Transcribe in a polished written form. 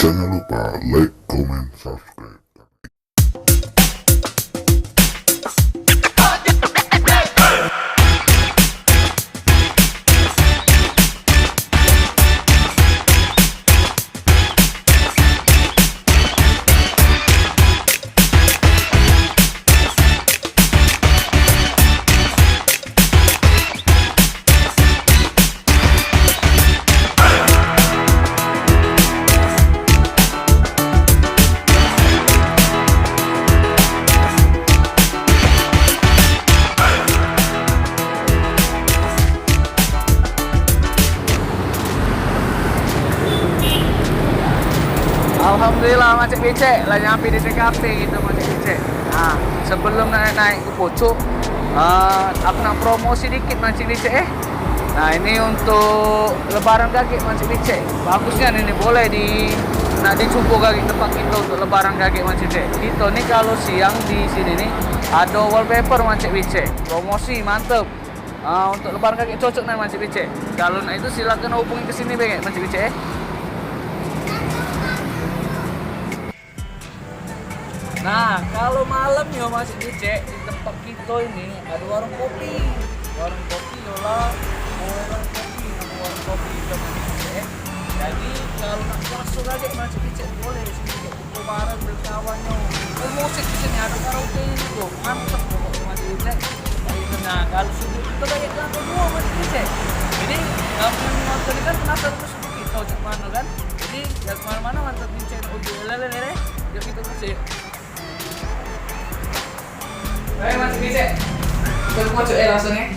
Jangan lupa like, comment, subscribe. Alhamdulillah Macik Becek lah nyampe di TKP gitu Macik Becek. Nah, sebelum naik ke pucuk, aku nak promosi dikit Macik Becek. Nah, ini untuk lebaran gage Macik Becek. Bagusnya ini boleh dicukup gage tempat kita untuk lebaran gage Macik Becek. Kita nih kalau siang di sini nih ada wallpaper Macik Becek. Promosi mantep. Untuk lebaran gage cocok nih Macik Becek. Kalau nak itu silakan hubungi ke sini Macik Becek. Nah, kalau malam ya masih dicek di tempat kita ini ada warung kopi. Warung kopi yola, warung kopi itu masih dicek. Jadi kalau nak masuk aja masih dicek boleh di sini kumpul bareng berkawannya. Musik di sini ada karaoke itu, mantap pokoknya masih dicek. Nah, kalau subuh kita kayak lantai 2 masih dicek. Jadi kamu yang nonton ini kan penasaran terus kita cek mana kan? Jadi ya kemana-mana mantap dicek. Udah lele, yuk kita kasih. Ayo Mas Bicek, kita pojok langsung ya.